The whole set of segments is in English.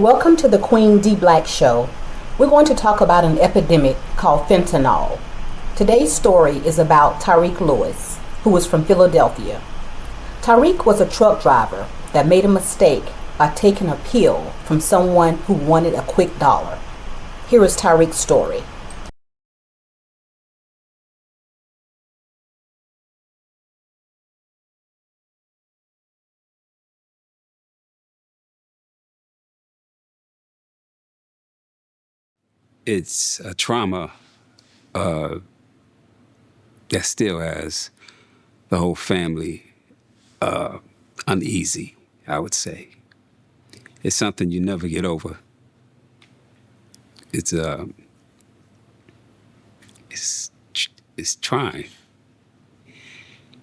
Welcome to the Queen D Black Show. We're going to talk about an epidemic called fentanyl. Today's story is about Tyreek Lewis, who was from Philadelphia. Tyreek was a truck driver that made a mistake by taking a pill from someone who wanted a quick dollar. Here is Tyreek's story. It's a trauma that still has the whole family uneasy, I would say. It's something you never get over. It's trying.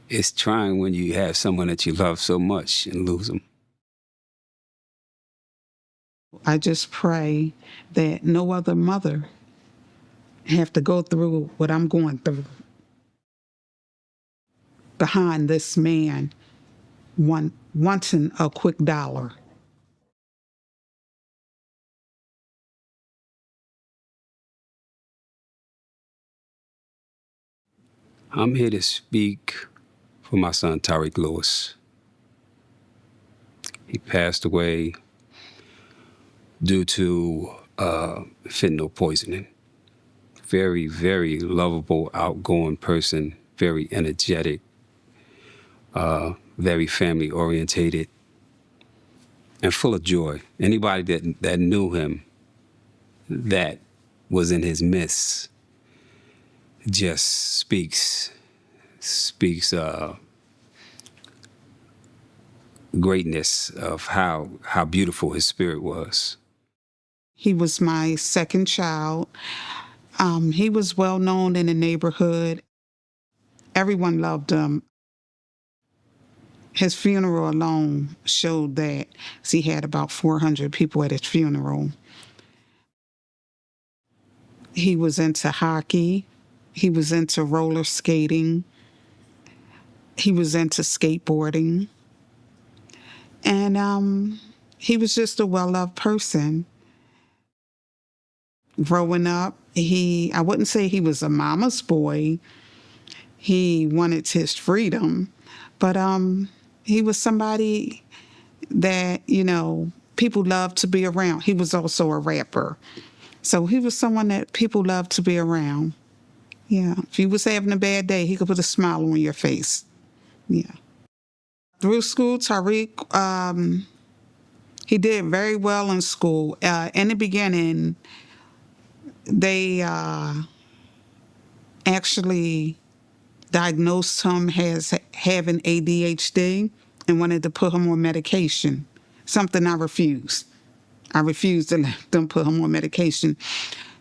It's trying when you have someone that you love so much and lose them. I just pray that no other mother have to go through what I'm going through behind this man wanting a quick dollar. I'm here to speak for my son, Tyreek Lewis. He passed away due to fentanyl poisoning. Very, very lovable, outgoing person, very energetic, very family orientated, and full of joy. Anybody that knew him, that was in his midst, just speaks greatness of how beautiful his spirit was. He was my second child. He was well known in the neighborhood. Everyone loved him. His funeral alone showed that he had about 400 people at his funeral. He was into hockey. He was into roller skating. He was into skateboarding. And he was just a well-loved person. Growing up, I wouldn't say he was a mama's boy. He wanted his freedom, but he was somebody that, people loved to be around. He was also a rapper. So he was someone that people loved to be around. Yeah. If you was having a bad day, he could put a smile on your face. Yeah. Through school, Tyreek, he did very well in school. In the beginning, they actually diagnosed him as having ADHD and wanted to put him on medication, something I refused. I refused to let them put him on medication.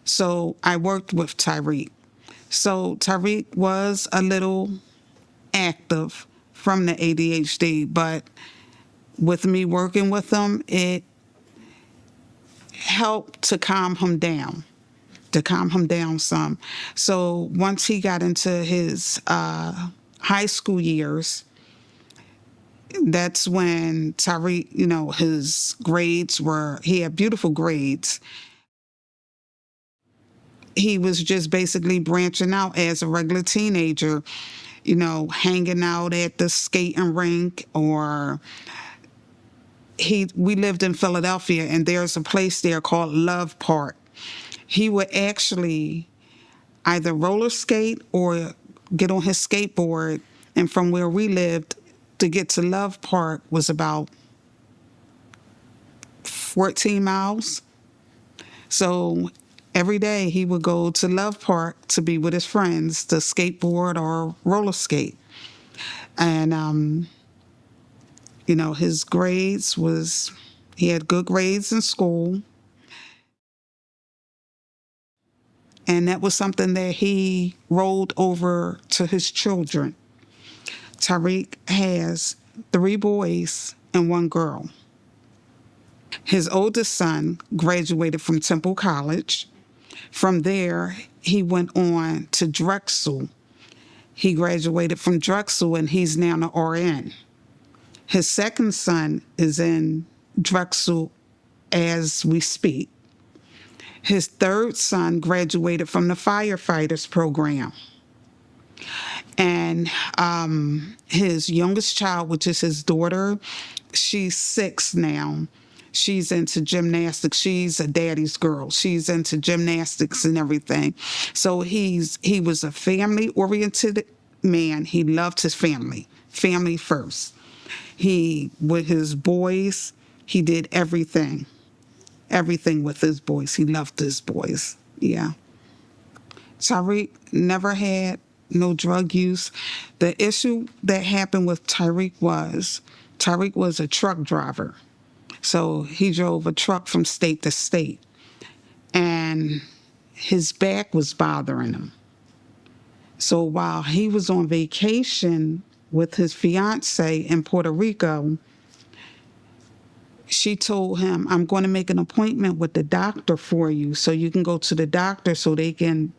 So I worked with Tyreek. So Tyreek was a little active from the ADHD, but with me working with him, it helped to calm him down some. So once he got into his high school years, that's when Tyreek, his grades he had beautiful grades. He was just basically branching out as a regular teenager, hanging out at the skating rink, or we lived in Philadelphia, and there's a place there called Love Park. He would actually either roller skate or get on his skateboard, and from where we lived to get to Love Park was about 14 miles. So every day he would go to Love Park to be with his friends to skateboard or roller skate. And, his grades he had good grades in school. And that was something that he rolled over to his children. Tyreek has 3 boys and 1 girl. His oldest son graduated from Temple College. From there, he went on to Drexel. He graduated from Drexel, and he's now an RN. His second son is in Drexel as we speak. His third son graduated from the firefighters program. And his youngest child, which is his daughter, she's 6 now. She's into gymnastics. She's a daddy's girl. She's into gymnastics and everything. So he was a family-oriented man. He loved his family first. With his boys, he did everything with his boys. He loved his boys. Yeah. Tyreek never had no drug use. The issue that happened with Tyreek was a truck driver. So he drove a truck from state to state. And his back was bothering him. So while he was on vacation with his fiance in Puerto Rico, she told him, I'm going to make an appointment with the doctor for you so you can go to the doctor so they can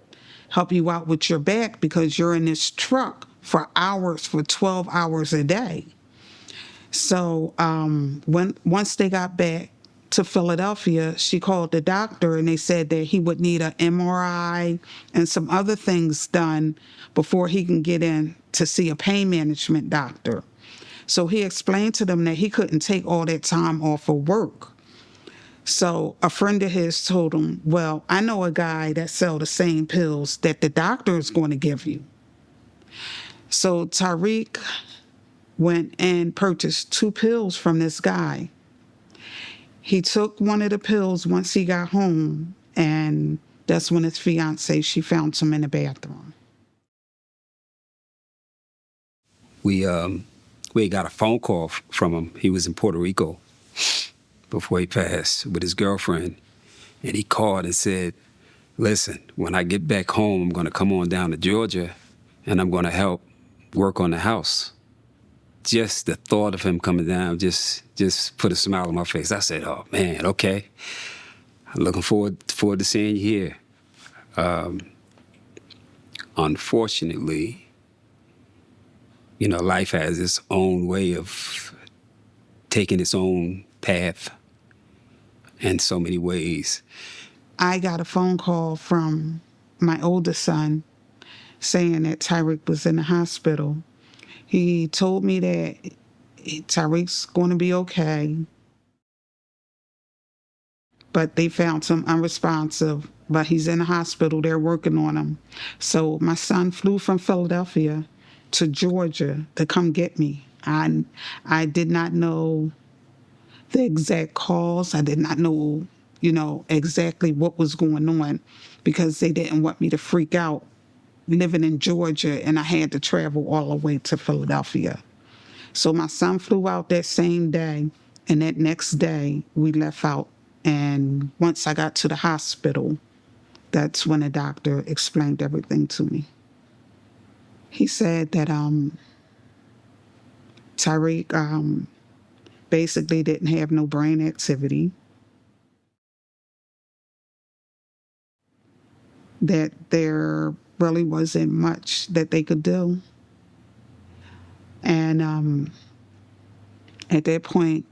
help you out with your back because you're in this truck for 12 hours a day. So once they got back to Philadelphia, she called the doctor and they said that he would need an MRI and some other things done before he can get in to see a pain management doctor. So he explained to them that he couldn't take all that time off of work. So a friend of his told him, well, I know a guy that sells the same pills that the doctor is going to give you. So Tyreek went and purchased 2 pills from this guy. He took one of the pills once he got home, and that's when his fiance, she found him in the bathroom. We got a phone call from him. He was in Puerto Rico before he passed with his girlfriend. And he called and said, listen, when I get back home, I'm going to come on down to Georgia and I'm going to help work on the house. Just the thought of him coming down just put a smile on my face. I said, oh, man, okay. I'm looking forward to seeing you here. Unfortunately, life has its own way of taking its own path in so many ways. I got a phone call from my oldest son saying that Tyreek was in the hospital. He told me that Tyreek's going to be okay, but they found him unresponsive, but he's in the hospital. They're working on him. So my son flew from Philadelphia to Georgia to come get me. I did not know the exact cause. I did not know, exactly what was going on because they didn't want me to freak out living in Georgia, and I had to travel all the way to Philadelphia. So my son flew out that same day, and that next day we left out. And once I got to the hospital, that's when the doctor explained everything to me. He said that Tyreek basically didn't have no brain activity, that there really wasn't much that they could do. And at that point,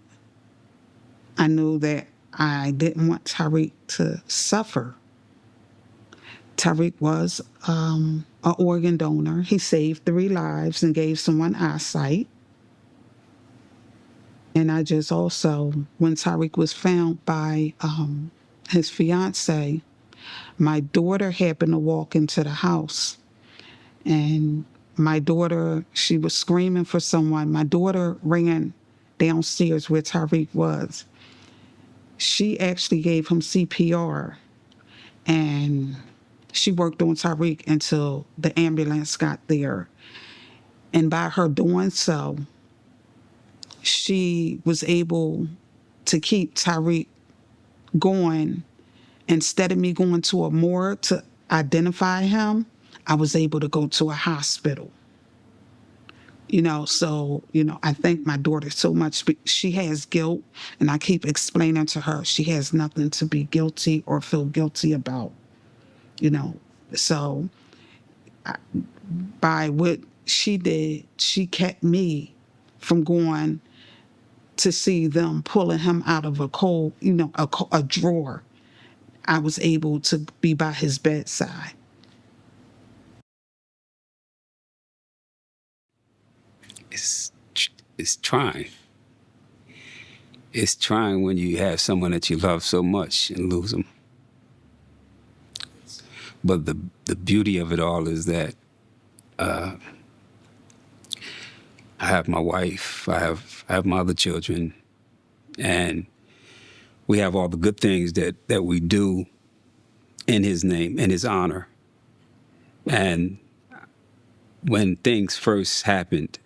I knew that I didn't want Tyreek to suffer. Tyreek was an organ donor. He saved 3 lives and gave someone eyesight. And I just also, when Tyreek was found by his fiance, my daughter happened to walk into the house. And my daughter, she was screaming for someone. My daughter ran downstairs where Tyreek was. She actually gave him CPR. And she worked on Tyreek until the ambulance got there. And by her doing so, she was able to keep Tyreek going. Instead of me going to a morgue to identify him, I was able to go to a hospital. So, I thank my daughter so much. She has guilt, and I keep explaining to her she has nothing to be guilty or feel guilty about. So by what she did, she kept me from going to see them pulling him out of a cold, a drawer. I was able to be by his bedside. It's it's trying. It's trying when you have someone that you love so much and lose them. But the beauty of it all is that I have my wife, I have my other children, and we have all the good things that we do in his name, in his honor. And when things first happened,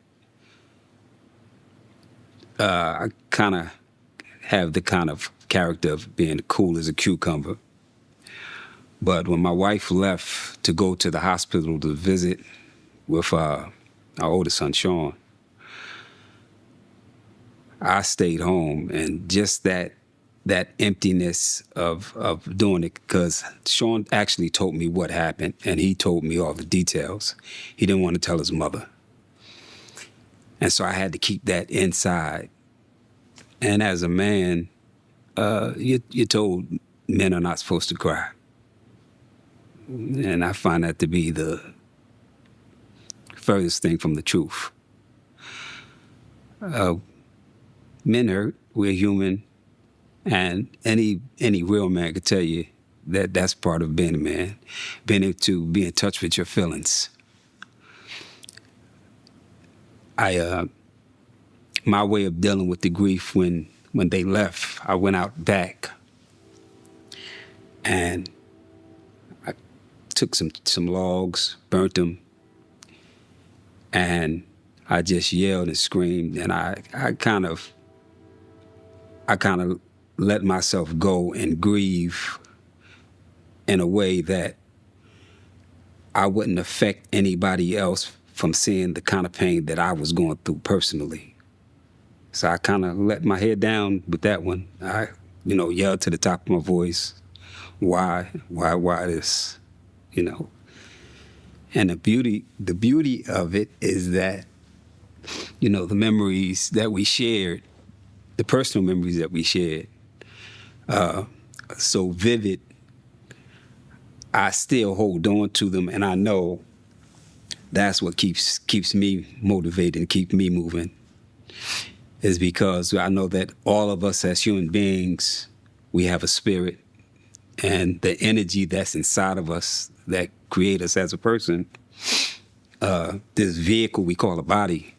I kind of have the kind of character of being cool as a cucumber. But when my wife left to go to the hospital to visit with our oldest son, Sean, I stayed home, and just that emptiness of doing it, because Sean actually told me what happened, and he told me all the details. He didn't want to tell his mother. And so I had to keep that inside. And as a man, you're told men are not supposed to cry. And I find that to be the furthest thing from the truth. Men hurt. We're human. And any real man could tell you that that's part of being a man, being able to be in touch with your feelings. My way of dealing with the grief when they left, I went out back and I took some logs, burnt them, and I just yelled and screamed, and I kind of let myself go and grieve in a way that I wouldn't affect anybody else from seeing the kind of pain that I was going through personally. So I kind of let my head down with that one. I, yelled to the top of my voice, why this, And the beauty of it is that, the memories that we shared, the personal memories that we shared, so vivid, I still hold on to them, and I know that's what keeps me motivated and keep me moving, is because I know that all of us as human beings, we have a spirit, and the energy that's inside of us that create us as a person, this vehicle we call a body,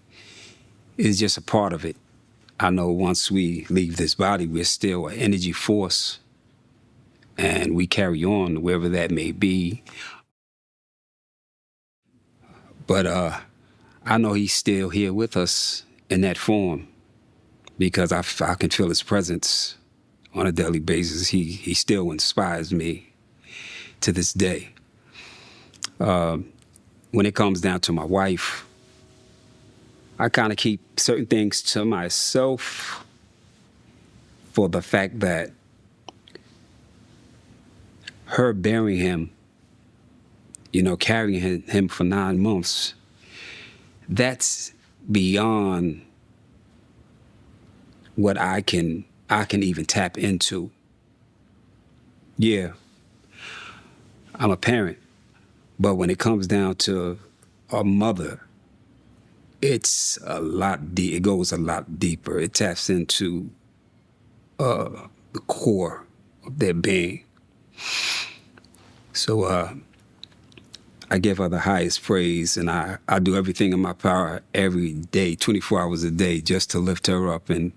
is just a part of it. I know once we leave this body, we're still an energy force, and we carry on wherever that may be. But I know he's still here with us in that form, because I can feel his presence on a daily basis. He still inspires me to this day. When it comes down to my wife, I kind of keep certain things to myself for the fact that her bearing him, carrying him for 9 months, that's beyond what I can even tap into. Yeah, I'm a parent, but when it comes down to a mother, it's a lot it goes a lot deeper. It taps into the core of their being. So I give her the highest praise, and I do everything in my power every day, 24 hours a day, just to lift her up and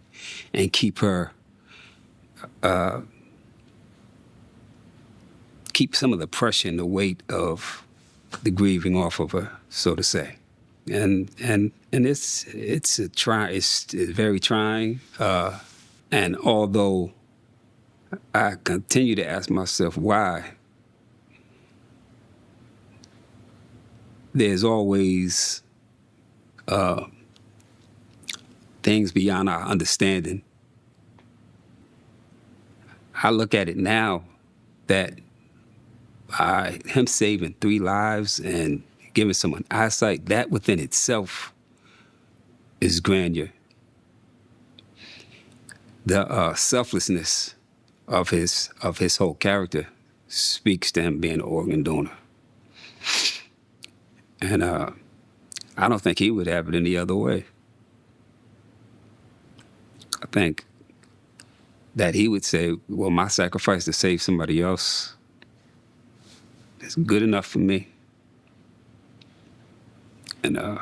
keep her, keep some of the pressure and the weight of the grieving off of her, so to say. And it's very trying. And although I continue to ask myself why, there's always things beyond our understanding. I look at it now that him saving 3 lives and giving someone eyesight, that within itself is grandeur. the selflessness of his whole character speaks to him being an organ donor. And I don't think he would have it any other way. I think that he would say, well, my sacrifice to save somebody else is good enough for me. And I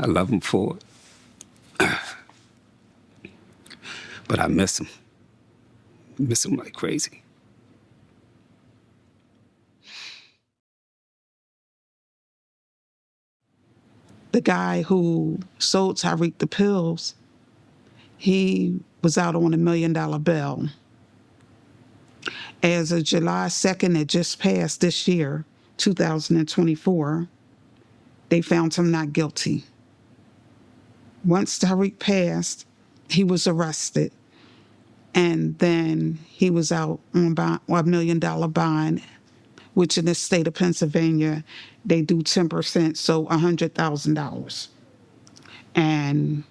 love him for it. But I miss him. Miss him like crazy. The guy who sold Tyreek the pills, he was out on $1 million bail. As of July 2nd, it just passed this year, 2024, they found him not guilty. Once Tyreek passed, he was arrested. And then he was out on $1 million bond, which in the state of Pennsylvania, they do 10%, so $100,000. And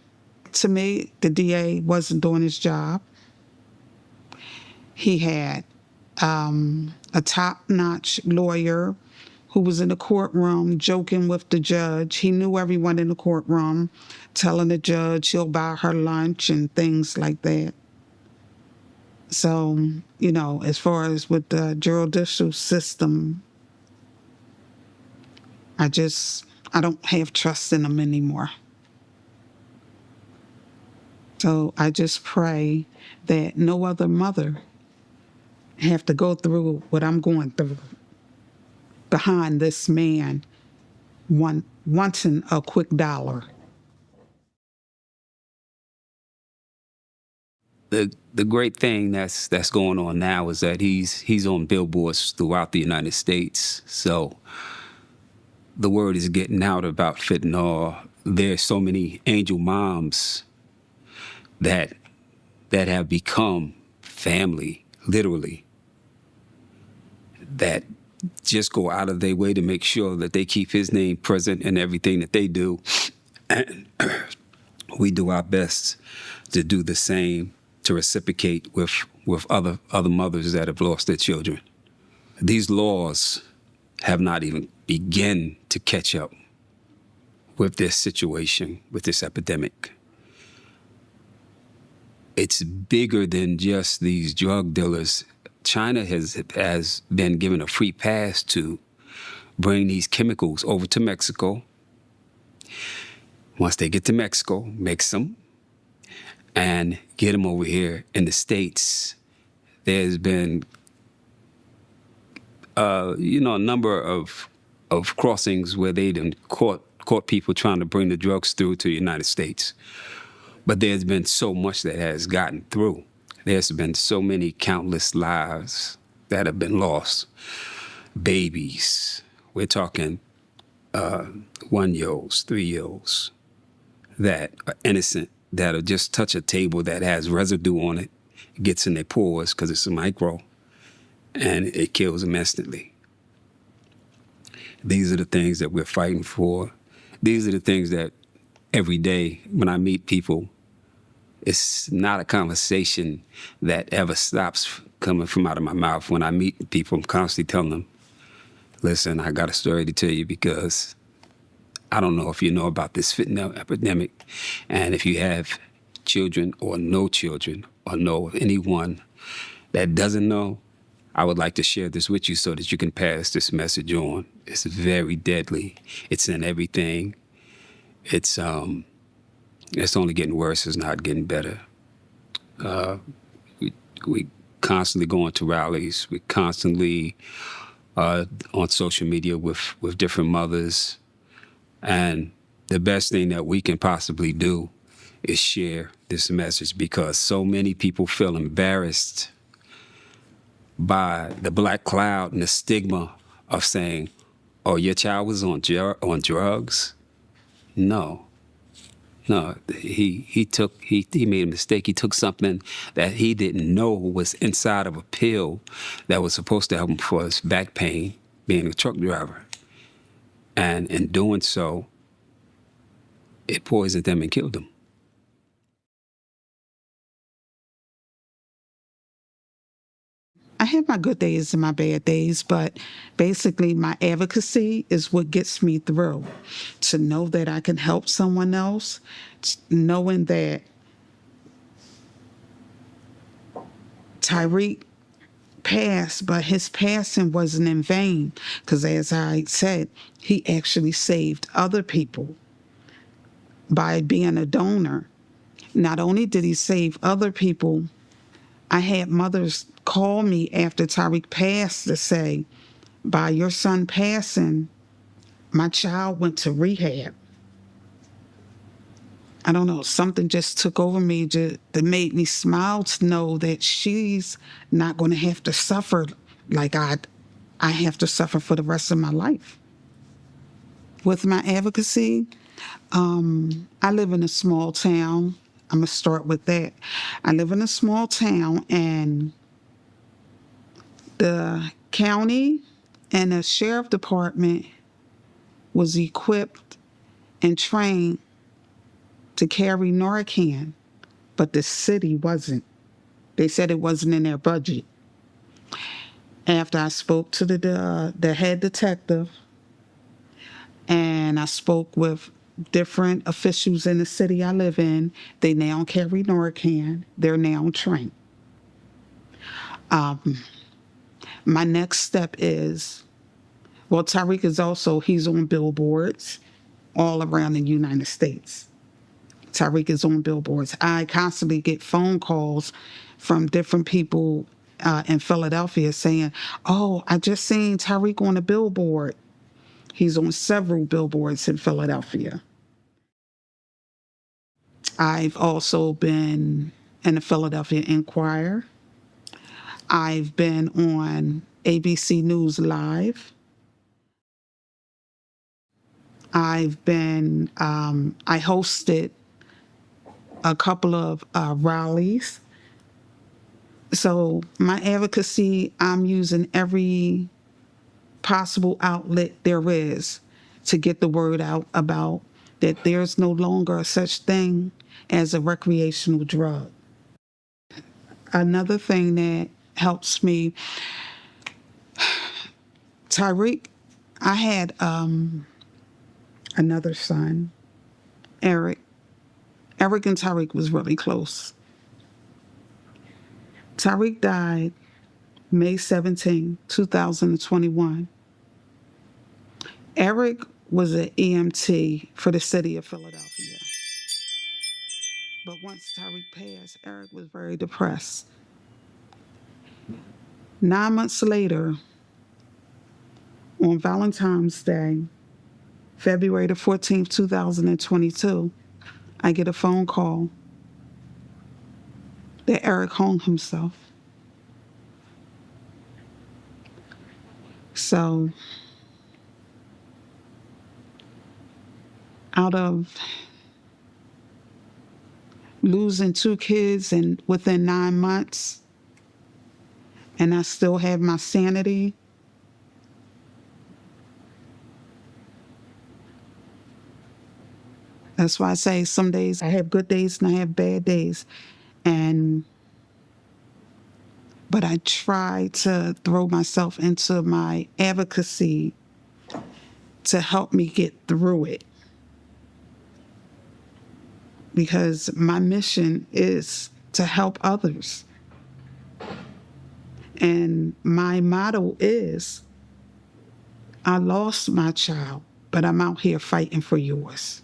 to me, the DA wasn't doing his job. He had a top-notch lawyer who was in the courtroom joking with the judge. He knew everyone in the courtroom, telling the judge he'll buy her lunch and things like that. So, you know, as far as with the judicial system, I don't have trust in them anymore. So I just pray that no other mother have to go through what I'm going through behind this man wanting a quick dollar. The great thing that's going on now is that he's on billboards throughout the United States. So the word is getting out about fentanyl. There's so many angel moms that have become family, literally, that just go out of their way to make sure that they keep his name present in everything that they do. And we do our best to do the same, to reciprocate with other mothers that have lost their children. These laws have not even begun to catch up with this situation, with this epidemic. It's bigger than just these drug dealers. China has been given a free pass to bring these chemicals over to Mexico. Once they get to Mexico, mix them, and get them over here in the States. There's been, a number of crossings where they done caught people trying to bring the drugs through to the United States. But there's been so much that has gotten through. There's been so many countless lives that have been lost. Babies. We're talking 1-year-olds, 3-year-olds that are innocent, that'll just touch a table that has residue on it, gets in their pores because it's a micro, and it kills them instantly. These are the things that we're fighting for. These are the things that every day when I meet people, it's not a conversation that ever stops coming from out of my mouth. When I meet people, I'm constantly telling them, listen, I got a story to tell you because I don't know if you know about this fentanyl epidemic. And if you have children or know anyone that doesn't know, I would like to share this with you so that you can pass this message on. It's very deadly. It's in everything. It's only getting worse. It's not getting better. We constantly going to rallies. We constantly on social media with different mothers. And the best thing that we can possibly do is share this message because so many people feel embarrassed by the black cloud and the stigma of saying, oh, your child was on drugs? No, he made a mistake. He took something that he didn't know was inside of a pill that was supposed to help him for his back pain, being a truck driver. And in doing so, it poisoned them and killed them. have my good days and my bad days, but basically my advocacy is what gets me through. To know that I can help someone else, knowing that Tyreek passed, but his passing wasn't in vain, because as I said, he actually saved other people by being a donor. Not only did he save other people, I had mothers call me after Tyreek passed to say, by your son passing, my child went to rehab. I don't know, something just took over me that made me smile to know that she's not going to have to suffer like I have to suffer for the rest of my life. With my advocacy, I live in a small town. I'm going to start with that. I live in a small town, and the county and the sheriff department was equipped and trained to carry Narcan, but the city wasn't. They said it wasn't in their budget. After I spoke to the head detective, and I spoke with different officials in the city I live in, they now carry Narcan. They're now trained. My next step is, well, Tyreek is also, he's on billboards all around the United States. Tyreek is on billboards. I constantly get phone calls from different people in Philadelphia saying, oh, I just seen Tyreek on a billboard. He's on several billboards in Philadelphia. I've also been in the Philadelphia Inquirer. I've been on ABC News Live. I hosted a couple of rallies. So my advocacy, I'm using every possible outlet there is to get the word out about that there's no longer such thing as a recreational drug. Another thing that helps me, Tyreek, I had another son, Eric. Eric and Tyreek was really close. Tyreek died May 17, 2021. Eric was an EMT for the city of Philadelphia. But once Tyreek passed, Eric was very depressed. 9 months later, on Valentine's Day, February the 14th, 2022, I get a phone call that Eric hung himself. So, out of losing 2 kids and within 9 months, and I still have my sanity, that's why I say some days I have good days and I have bad days. But I try to throw myself into my advocacy to help me get through it. Because my mission is to help others. And my motto is, I lost my child, but I'm out here fighting for yours.